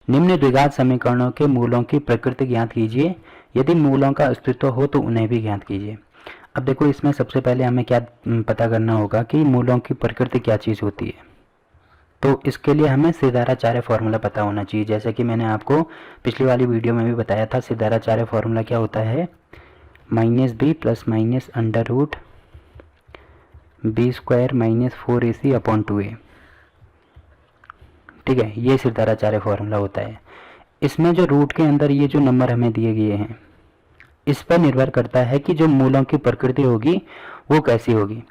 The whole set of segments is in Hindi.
निम्न द्विघात समीकरणों के मूलों की प्रकृति ज्ञात कीजिए, यदि मूलों का अस्तित्व हो तो उन्हें भी ज्ञात कीजिए। अब देखो इसमें सबसे पहले हमें क्या पता करना होगा कि मूलों की प्रकृति क्या चीज़ होती है। तो इसके लिए हमें सिद्धाराचार्य फॉर्मूला पता होना चाहिए। जैसे कि मैंने आपको पिछली वाली वीडियो में भी बताया था, सिद्धाराचार्य फॉर्मूला क्या होता है, -b plus minus under root b² minus 4ac/2a। ठीक है, ये सिद्धाराचार्य फॉर्मूला होता है। इसमें जो रूट के अंदर ये जो नंबर हमें दिए गए हैं, इस पर निर्भर करता है कि जो मूलों की प्रकृति होगी वो कैसी होगी।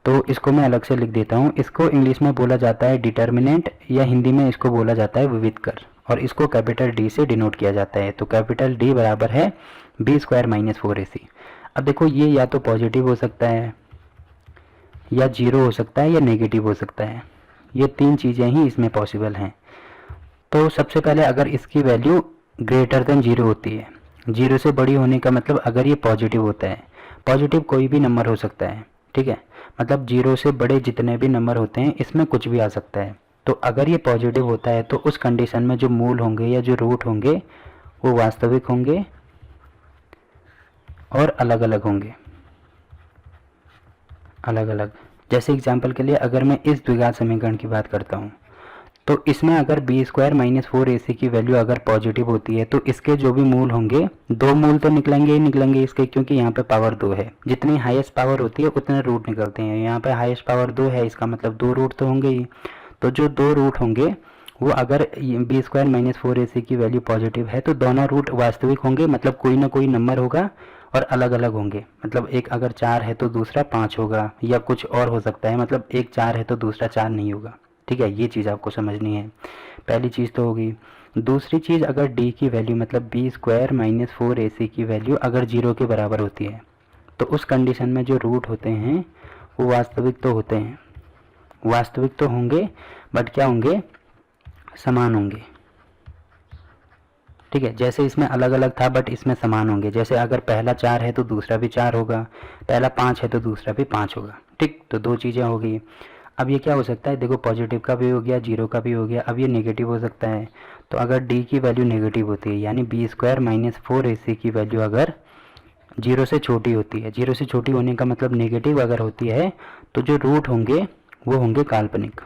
तो इसको मैं अलग से लिख देता हूँ। इसको इंग्लिश में बोला जाता है डिटर्मिनेंट, या हिंदी में इसको बोला जाता है विविधकर, और इसको कैपिटल डी से डिनोट किया जाता है। तो कैपिटल डी बराबर है b² माइनस 4ac। अब देखो ये या तो पॉजिटिव हो सकता है, या जीरो हो सकता है, या नेगेटिव हो सकता है। ये तीन चीज़ें ही इसमें पॉसिबल हैं। तो सबसे पहले अगर इसकी वैल्यू ग्रेटर देन जीरो होती है, जीरो से बड़ी होने का मतलब अगर ये पॉजिटिव होता है, पॉजिटिव कोई भी नंबर हो सकता है, ठीक है, मतलब जीरो से बड़े जितने भी नंबर होते हैं इसमें कुछ भी आ सकता है। तो अगर ये पॉजिटिव होता है तो उस कंडीशन में जो मूल होंगे या जो रूट होंगे वो वास्तविक होंगे और अलग अलग होंगे, अलग अलग। जैसे एग्जाम्पल के लिए अगर मैं इस द्विघात समीकरण की बात करता हूँ, तो इसमें अगर b² माइनस 4ac की वैल्यू अगर पॉजिटिव होती है तो इसके जो भी मूल होंगे, दो मूल तो निकलेंगे ही निकलेंगे इसके, क्योंकि यहाँ पे पावर 2 है। जितनी हाईएस्ट पावर होती है उतने रूट निकलते हैं। यहाँ पे हाईएस्ट पावर 2 है, इसका मतलब 2 रूट तो होंगे ही। तो जो 2 रूट होंगे वो अगर b² माइनस 4ac की वैल्यू पॉजिटिव है तो दोनों रूट वास्तविक होंगे, मतलब कोई ना कोई नंबर होगा और अलग अलग होंगे। मतलब एक अगर 4 है तो दूसरा 5 होगा, या कुछ और हो सकता है, मतलब एक 4 है तो दूसरा 4 नहीं होगा। ठीक है, ये चीज़ आपको समझनी है। पहली चीज़ तो होगी। दूसरी चीज़, अगर d की वैल्यू मतलब b² माइनस 4ac की वैल्यू अगर 0 के बराबर होती है तो उस कंडीशन में जो रूट होते हैं वो वास्तविक तो होते हैं, वास्तविक तो होंगे, बट क्या होंगे, समान होंगे। ठीक है, जैसे इसमें अलग अलग था बट इसमें समान होंगे। जैसे अगर पहला 4 है तो दूसरा भी 4 होगा, पहला 5 है तो दूसरा भी 5 होगा। ठीक, तो दो चीज़ें हो गई। अब ये क्या हो सकता है, देखो पॉजिटिव का भी हो गया, जीरो का भी हो गया। अब ये नेगेटिव हो सकता है। तो अगर d की वैल्यू नेगेटिव होती है, यानी b² माइनस 4ac की वैल्यू अगर जीरो से छोटी होती है, जीरो से छोटी होने का मतलब नेगेटिव अगर होती है, तो जो रूट होंगे वो होंगे काल्पनिक।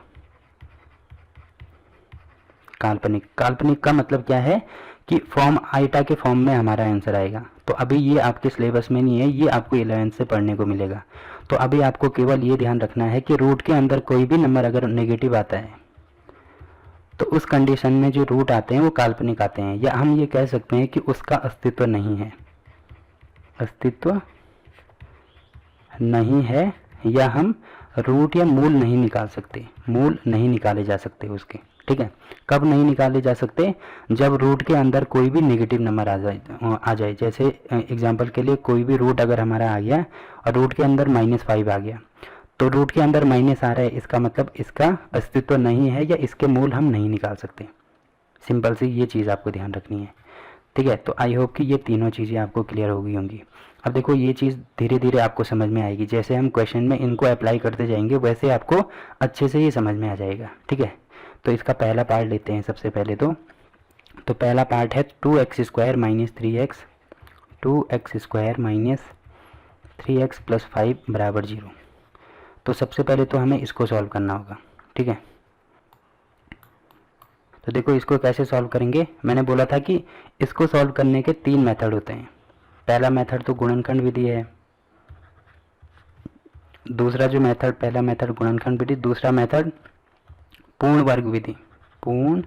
काल्पनिक, काल्पनिक का मतलब क्या है कि फॉर्म आइटा के फॉर्म में हमारा आंसर आएगा। तो अभी ये आपके सिलेबस में नहीं है, ये आपको 11th से पढ़ने को मिलेगा। तो अभी आपको केवल ये ध्यान रखना है कि रूट के अंदर कोई भी नंबर अगर नेगेटिव आता है तो उस कंडीशन में जो रूट आते हैं वो काल्पनिक आते हैं, या हम ये कह सकते हैं कि उसका अस्तित्व नहीं है, अस्तित्व नहीं है, या हम रूट या मूल नहीं निकाल सकते, मूल नहीं निकाले जा सकते उसके। ठीक है, कब नहीं निकाले जा सकते, जब रूट के अंदर कोई भी नेगेटिव नंबर आ जाए। जैसे एग्जांपल के लिए कोई भी रूट अगर हमारा आ गया और रूट के अंदर -5 आ गया, तो रूट के अंदर माइनस आ रहा है, इसका मतलब इसका अस्तित्व नहीं है या इसके मूल हम नहीं निकाल सकते। सिंपल सी ये चीज़ आपको ध्यान रखनी है। ठीक है, तो आई होप कि ये तीनों चीज़ें आपको क्लियर हो गई होंगी। अब देखो ये चीज़ धीरे धीरे आपको समझ में आएगी, जैसे हम क्वेश्चन में इनको अप्लाई करते जाएंगे वैसे आपको अच्छे से ये समझ में आ जाएगा। ठीक है, तो इसका पहला पार्ट लेते हैं सबसे पहले। तो पहला पार्ट है 2x² minus 3x, 2x² minus 3x plus 5 बराबर 0। तो सबसे पहले तो हमें इसको सॉल्व करना होगा। ठीक है, तो देखो इसको कैसे सॉल्व करेंगे। मैंने बोला था कि इसको सॉल्व करने के 3 मेथड होते हैं। पहला मेथड तो गुणनखंड विधि है, दूसरा जो मेथड, पहला मेथड गुणनखंड विधि, दूसरा मेथड पूर्ण वर्ग विधि, पूर्ण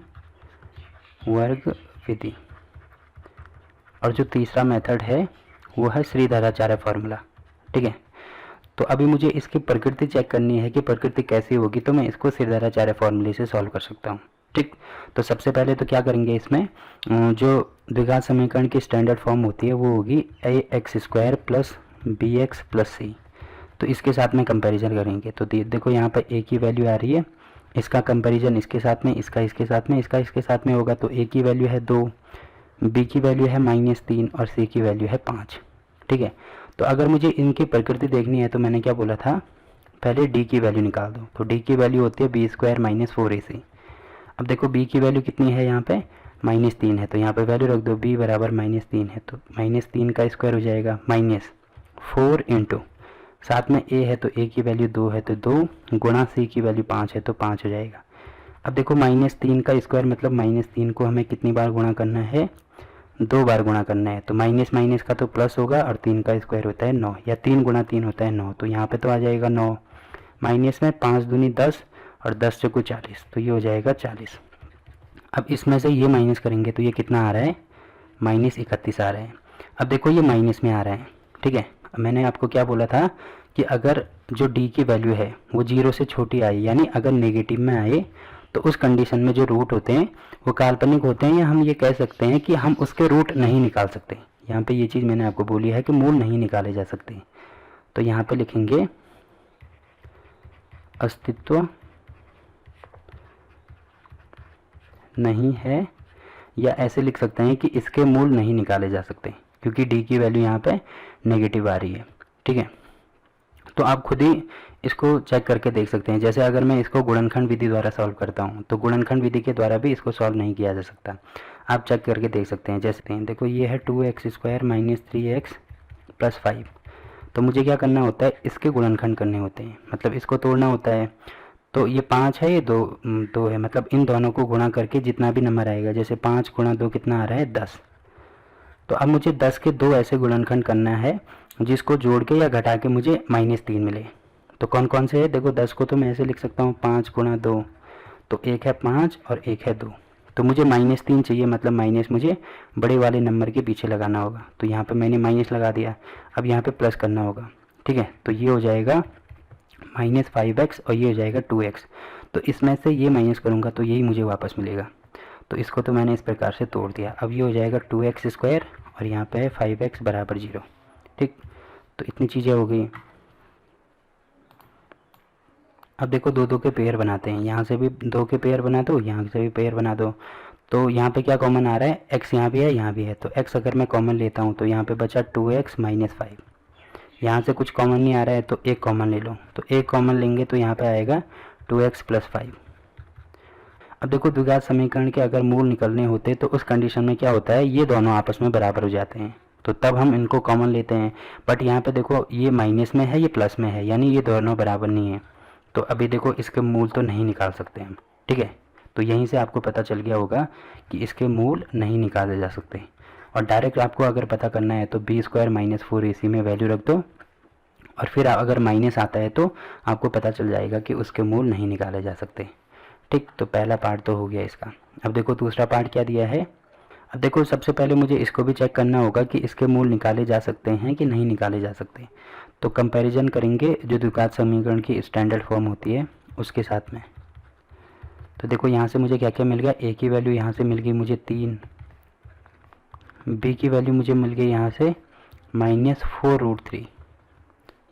वर्ग विधि, और जो तीसरा मेथड है वो है श्रीधराचार्य फॉर्मूला। ठीक है, तो अभी मुझे इसकी प्रकृति चेक करनी है कि प्रकृति कैसी होगी, तो मैं इसको श्रीधराचार्य फॉर्मूले से सॉल्व कर सकता हूँ। ठीक, तो सबसे पहले तो क्या करेंगे, इसमें जो द्विघात समीकरण की स्टैंडर्ड फॉर्म होती है वो होगी ax² plus bx plus c। तो इसके साथ में कंपैरिजन करेंगे। तो देखो यहाँ पर a की वैल्यू आ रही है, इसका कंपैरिजन इसके साथ में, इसका इसके साथ में, इसका इसके साथ में होगा। तो a की वैल्यू है 2, b की वैल्यू है -3 और c की वैल्यू है 5। ठीक है, तो अगर मुझे इनकी प्रकृति देखनी है तो मैंने क्या बोला था, पहले d की वैल्यू निकाल दो। तो d की वैल्यू होती है b² माइनस 4ac। अब देखो b की वैल्यू कितनी है यहाँ पे -3 है तो यहाँ पे वैल्यू रख दो, b बराबर -3 है तो -3 का स्क्वायर हो जाएगा -4 इंटू, साथ में a है तो a की वैल्यू 2 है तो 2 गुणा c की वैल्यू 5 है तो 5 हो जाएगा। अब देखो -3 का स्क्वायर मतलब -3 को हमें कितनी बार गुणा करना है, 2 बार गुणा करना है। तो माइनस माइनस का तो प्लस होगा और 3 का स्क्वायर होता है 9, या 3 गुणा 3 होता है 9, तो यहाँ पे तो आ जाएगा 9। माइनस में 5 दूनी 10 और 10 चौको 40, तो ये हो जाएगा 40। अब इसमें से ये माइनस करेंगे तो ये कितना आ रहा है, -31 आ रहा है। अब देखो ये माइनस में आ रहा है, ठीक है। मैंने आपको क्या बोला था कि अगर जो डी की वैल्यू है वो 0 से छोटी आई, यानी अगर नेगेटिव में आए, तो उस कंडीशन में जो रूट होते हैं वो काल्पनिक होते हैं, या हम ये कह सकते हैं कि हम उसके रूट नहीं निकाल सकते। यहाँ पे ये चीज़ मैंने आपको बोली है कि मूल नहीं निकाले जा सकते। तो यहाँ पे लिखेंगे अस्तित्व नहीं है, या ऐसे लिख सकते हैं कि इसके मूल नहीं निकाले जा सकते, क्योंकि डी की वैल्यू यहाँ पे नेगेटिव आ रही है, ठीक है। तो आप खुद ही इसको चेक करके देख सकते हैं। जैसे अगर मैं इसको गुणनखंड विधि द्वारा सॉल्व करता हूँ तो गुणनखंड विधि के द्वारा भी इसको सॉल्व नहीं किया जा सकता, आप चेक करके देख सकते हैं। जैसे देखो ये है 2x² - 3x + 5, तो मुझे क्या करना होता है, इसके गुणनखंड करने होते हैं, मतलब इसको तोड़ना होता है। तो ये 5 है, ये 2 है, मतलब इन दोनों को गुणा करके जितना भी नंबर आएगा, जैसे 5 × 2 कितना आ रहा है 10। तो अब मुझे 10 के 2 ऐसे गुणनखंड करना है जिसको जोड़ के या घटा के मुझे -3 मिले। तो कौन कौन से है, देखो 10 को तो मैं ऐसे लिख सकता हूँ 5 × 2, तो एक है 5 और एक है 2, तो मुझे -3 चाहिए, मतलब माइनस मुझे बड़े वाले नंबर के पीछे लगाना होगा। तो यहाँ पे मैंने माइनस लगा दिया, अब यहाँ पे प्लस करना होगा, ठीक है। तो ये हो जाएगा -5x और ये हो जाएगा 2x। तो इसमें से ये माइनस करूँगा तो यही मुझे वापस मिलेगा। तो इसको तो मैंने इस प्रकार से तोड़ दिया। अब ये हो जाएगा 2x² और यहाँ पे है 5x = 0, ठीक। तो इतनी चीज़ें हो गई। अब देखो 2 के पेयर बनाते हैं, यहाँ से भी 2 के पेयर बना दो, यहाँ से भी पेयर बना दो। तो यहाँ पे क्या कॉमन आ रहा है, x यहाँ भी है यहाँ भी है, तो x अगर मैं कॉमन लेता हूँ तो यहाँ पे बचा 2x - 5। यहाँ से कुछ कॉमन नहीं आ रहा है तो एक कॉमन ले लो, तो एक कॉमन लेंगे तो यहाँ पे आएगा 2x + 5। अब देखो द्विघात समीकरण के अगर मूल निकलने होते तो उस कंडीशन में क्या होता है, ये दोनों आपस में बराबर हो जाते हैं, तो तब हम इनको कॉमन लेते हैं। बट यहाँ पे देखो ये माइनस में है, ये प्लस में है, यानी ये दोनों बराबर नहीं है, तो अभी देखो इसके मूल तो नहीं निकाल सकते हम, ठीक है। तो यहीं से आपको पता चल गया होगा कि इसके मूल नहीं निकाले जा सकते। और डायरेक्ट आपको अगर पता करना है तो b² - 4ac में वैल्यू रख दो, और फिर अगर माइनस आता है तो आपको पता चल जाएगा कि उसके मूल नहीं निकाले जा सकते, ठीक। तो पहला पार्ट तो हो गया इसका। अब देखो दूसरा पार्ट क्या दिया है। अब देखो सबसे पहले मुझे इसको भी चेक करना होगा कि इसके मूल निकाले जा सकते हैं कि नहीं निकाले जा सकते। तो कंपैरिजन करेंगे जो द्विघात समीकरण की स्टैंडर्ड फॉर्म होती है उसके साथ में। तो देखो यहाँ से मुझे क्या क्या मिल गया, a की वैल्यू यहाँ से मिल गई मुझे 3, b की वैल्यू मुझे मिल गई यहाँ से -4√3,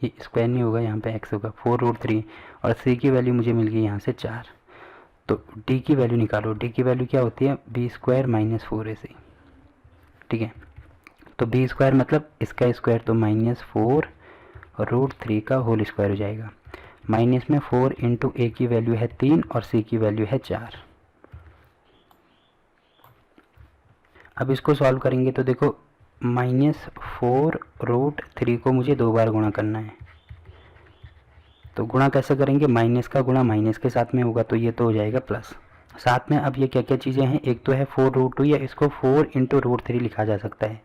ये स्क्वायर नहीं होगा, यहाँ पे x होगा 4√3, और c की वैल्यू मुझे मिल गई यहाँ से 4। तो d की वैल्यू निकालो, d की वैल्यू क्या होती है, b² - 4ac, ठीक है। तो b² मतलब इसका स्क्वायर, तो -4√3 का होल स्क्वायर हो जाएगा। माइनस में 4 इंटू a की वैल्यू है 3 और c की वैल्यू है 4। अब इसको सॉल्व करेंगे तो देखो -4√3 को मुझे 2 बार गुणा करना है। तो गुणा कैसे करेंगे, माइनस का गुणा माइनस के साथ में होगा, तो ये तो हो जाएगा प्लस। साथ में अब ये क्या क्या चीज़ें हैं, एक तो है 4√2, या इसको 4 इंटू √3 लिखा जा सकता है।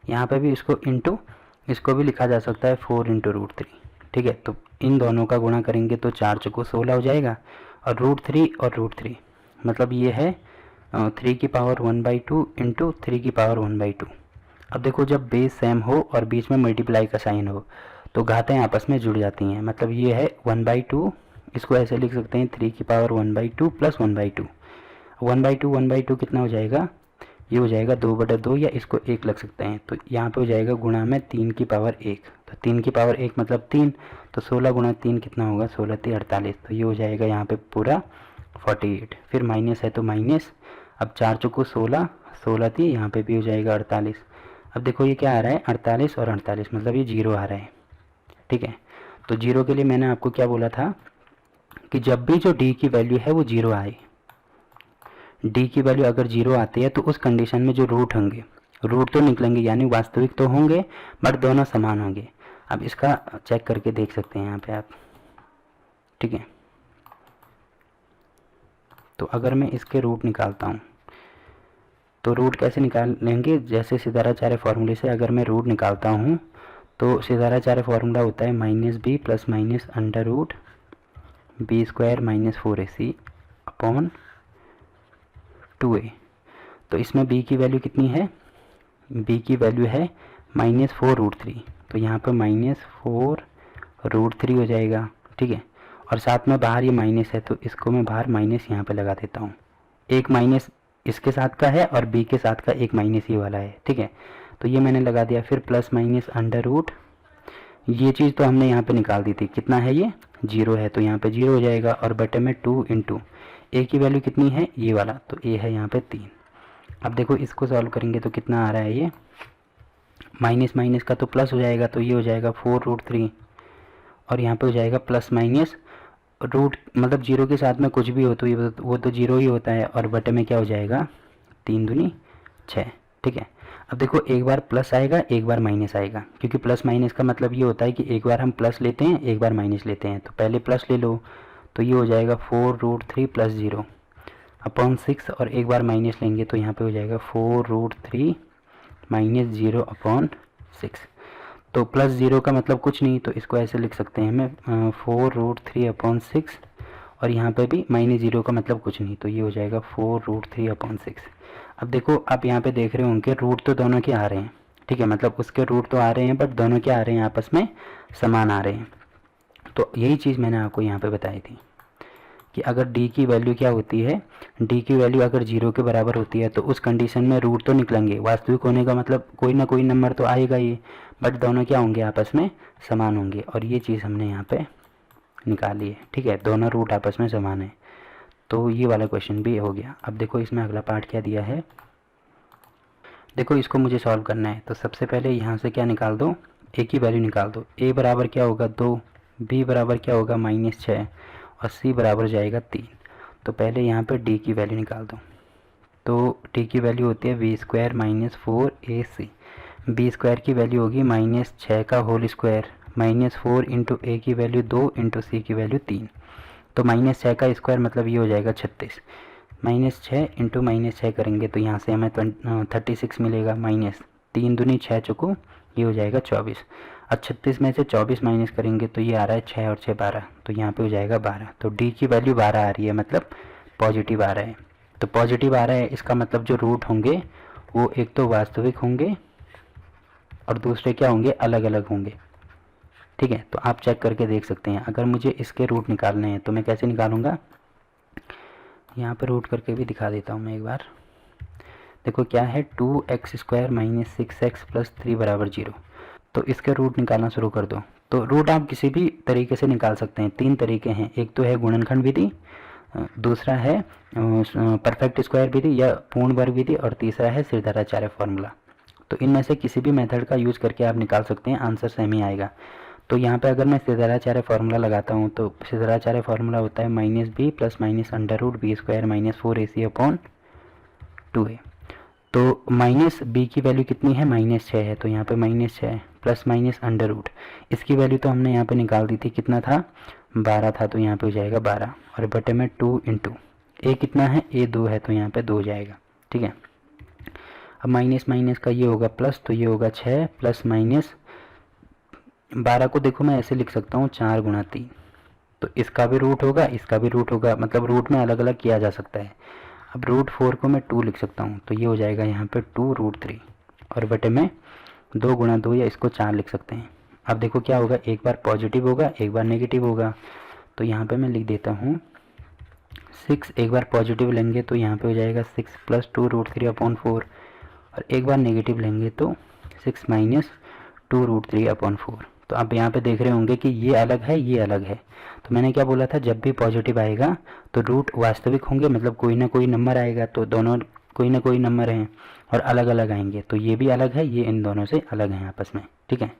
यहाँ पे भी इसको इंटू इसको भी लिखा जा सकता है 4 इंटू √3, ठीक है। तो इन दोनों का गुणा करेंगे तो 4 चौको 16 हो जाएगा, और √3 और √3 मतलब ये है 3 की पावर 1/2 इंटू 3 की पावर 1/2। अब देखो जब बेस सेम हो और बीच में मल्टीप्लाई का साइन हो तो घातें आपस में जुड़ जाती हैं, मतलब ये है 1/2, इसको ऐसे लिख सकते हैं 3 की पावर 1/2 + 1/2। 1/2 कितना हो जाएगा, ये हो जाएगा 2/2, या इसको 1 लग सकते हैं। तो यहाँ पे हो जाएगा गुणा में 3 की पावर 1, तो 3 की पावर 1 मतलब 3, तो 16 × 3 कितना होगा, 16 × 48, तो ये हो जाएगा यहाँ पे पूरा 48। फिर माइनस है तो माइनस, अब 4 चौको 16, 16 थी, यहाँ पे भी हो जाएगा 48। अब देखो ये क्या आ रहा है, 48 और 48 मतलब ये 0 आ रहा है, ठीक है। तो 0 के लिए मैंने आपको क्या बोला था कि जब भी जो d की वैल्यू है वो 0 आए, डी की वैल्यू अगर 0 आती है तो उस कंडीशन में जो रूट होंगे, रूट तो निकलेंगे यानी वास्तविक तो होंगे बट दोनों समान होंगे। अब इसका चेक करके देख सकते हैं यहाँ पे आप, ठीक है। तो अगर मैं इसके रूट निकालता हूँ तो रूट कैसे निकाल लेंगे, जैसे सिद्धाराचार्य फॉर्मूले से अगर मैं रूट निकालता हूँ तो सिद्धाराचार्य फॉर्मूला होता है -b plus minus under root b² minus 4ac upon 2a। तो इसमें b की वैल्यू कितनी है, b की वैल्यू है -4√3, तो यहाँ पर -4√3 हो जाएगा, ठीक है। और साथ में बाहर ये माइनस है तो इसको मैं बाहर माइनस यहाँ पे लगा देता हूँ। एक माइनस इसके साथ का है और b के साथ का एक माइनस ये वाला है, ठीक है। तो ये मैंने लगा दिया। फिर प्लस माइनस अंडर रूट, ये चीज़ तो हमने यहाँ पे निकाल दी थी, कितना है ये 0 है तो यहाँ पे 0 हो जाएगा। और बटे में 2 इंटू ए की वैल्यू कितनी है ये वाला, तो ए है यहाँ पे 3। अब देखो इसको सॉल्व करेंगे तो कितना आ रहा है, ये माइनस माइनस का तो प्लस हो जाएगा, तो ये हो जाएगा 4√3 और यहाँ पे हो जाएगा प्लस माइनस रूट, मतलब 0 के साथ में कुछ भी हो तो ये वो तो 0 ही होता है। और बटे में क्या हो जाएगा 3 दूनी 6, ठीक है। अब देखो एक बार प्लस आएगा एक बार माइनस आएगा, क्योंकि प्लस माइनस का मतलब ये होता है कि एक बार हम प्लस लेते हैं एक बार माइनस लेते हैं। तो पहले प्लस ले लो तो ये हो जाएगा 4√3 प्लस 0 अपॉन 6, और एक बार माइनस लेंगे तो यहाँ पे हो जाएगा 4√3 माइनस 0 अपॉन 6। तो प्लस 0 का मतलब कुछ नहीं, तो इसको ऐसे लिख सकते हैं हमें 4√3 अपॉन 6, और यहाँ पे भी -0 का मतलब कुछ नहीं, तो ये हो जाएगा 4√3 अपॉन 6। अब देखो आप यहाँ पे देख रहे होंगे रूट तो दोनों के आ रहे हैं, ठीक है, मतलब उसके रूट तो आ रहे हैं बट दोनों क्या आ रहे हैं आपस में समान आ रहे हैं। तो यही चीज़ मैंने आपको यहाँ पे बताई थी कि अगर d की वैल्यू क्या होती है, d की वैल्यू अगर 0 के बराबर होती है तो उस कंडीशन में रूट तो निकलेंगे, वास्तविक होने का मतलब कोई ना कोई नंबर तो आएगा ही, बट दोनों क्या होंगे आपस में समान होंगे। और ये चीज़ हमने यहाँ पे निकाली है, ठीक है, दोनों रूट आपस में समान है। तो ये वाला क्वेश्चन भी हो गया। अब देखो इसमें अगला पार्ट क्या दिया है, देखो इसको मुझे सॉल्व करना है। तो सबसे पहले यहाँ से क्या निकाल दो, a की वैल्यू निकाल दो। a बराबर क्या होगा 2, b बराबर क्या होगा -6 और c बराबर जाएगा 3। तो पहले यहाँ पर d की वैल्यू निकाल दो। तो d की वैल्यू होती है v² माइनस 4ac, b² की वैल्यू होगी -6 का होल स्क्वायर -4 इंटू ए की वैल्यू 2 इंटू सी की वैल्यू 3। तो -6 का स्क्वायर मतलब ये हो जाएगा 36, -6 इंटू -6 करेंगे तो यहाँ से हमें 36 मिलेगा, -3 दूनी 6 चुको ये हो जाएगा 24। अब 36 में से 24 माइनस करेंगे तो ये आ रहा है 6 और 6 12, तो यहाँ पे हो जाएगा 12। तो डी की वैल्यू 12 आ रही है, मतलब पॉजिटिव आ रहा है। तो पॉजिटिव आ रहा है इसका मतलब जो रूट होंगे वो एक तो वास्तविक होंगे और दूसरे क्या होंगे अलग अलग होंगे, ठीक है। तो आप चेक करके देख सकते हैं। अगर मुझे इसके रूट निकालने हैं तो मैं कैसे निकालूंगा, यहाँ पर रूट करके भी दिखा देता हूँ मैं एक बार। देखो क्या है 2x² माइनस 6x प्लस 3 बराबर 0। तो इसके रूट निकालना शुरू कर दो। तो रूट आप किसी भी तरीके से निकाल सकते हैं, 3 तरीके हैं, एक तो है गुणनखंड विधि, दूसरा है परफेक्ट स्क्वायर विधि या पूर्ण वर्ग विधि, और तीसरा है सिद्धाराचार्य फॉर्मूला। तो इनमें से किसी भी मेथड का यूज करके आप निकाल सकते हैं, आंसर सेम ही आएगा। तो यहाँ पे अगर मैं सिद्धाराचार्य फॉर्मूला लगाता हूँ तो सिद्धाराचार्य फॉर्मूला होता है -b plus minus under root b² minus 4ac upon 2a। तो माइनस b की वैल्यू कितनी है -6 है, तो यहाँ पे -6 प्लस माइनस अंडर रूट, इसकी वैल्यू तो हमने यहाँ पे निकाल दी थी, कितना था 12 था, तो यहाँ पे हो जाएगा 12 और बटे में 2 इंटू ए कितना है a 2 है, तो यहाँ पे 2 हो जाएगा, ठीक है। अब माइनस माइनस का ये होगा प्लस, तो ये होगा 6 प्लस माइनस 12 को देखो मैं ऐसे लिख सकता हूँ 4 गुणा 3, तो इसका भी रूट होगा इसका भी रूट होगा, मतलब रूट में अलग अलग किया जा सकता है। अब √4 को मैं 2 लिख सकता हूँ, तो ये हो जाएगा यहाँ पे 2√3 और बटे में 2 गुणा 2 या इसको 4 लिख सकते हैं। अब देखो क्या होगा, एक बार पॉजिटिव होगा एक बार नेगेटिव होगा, तो यहाँ पे मैं लिख देता हूँ 6, एक बार पॉजिटिव लेंगे तो यहाँ पे हो जाएगा 6 प्लस 2√3 अपॉन 4, और एक बार नेगेटिव लेंगे तो 6 माइनस 2√3 अपॉन 4। तो आप यहाँ पे देख रहे होंगे कि ये अलग है ये अलग है। तो मैंने क्या बोला था, जब भी पॉजिटिव आएगा तो रूट वास्तविक होंगे, मतलब कोई ना कोई नंबर आएगा, तो दोनों कोई ना कोई नंबर हैं, और अलग अलग आएंगे, तो ये भी अलग है ये इन दोनों से अलग हैं आपस में, ठीक है।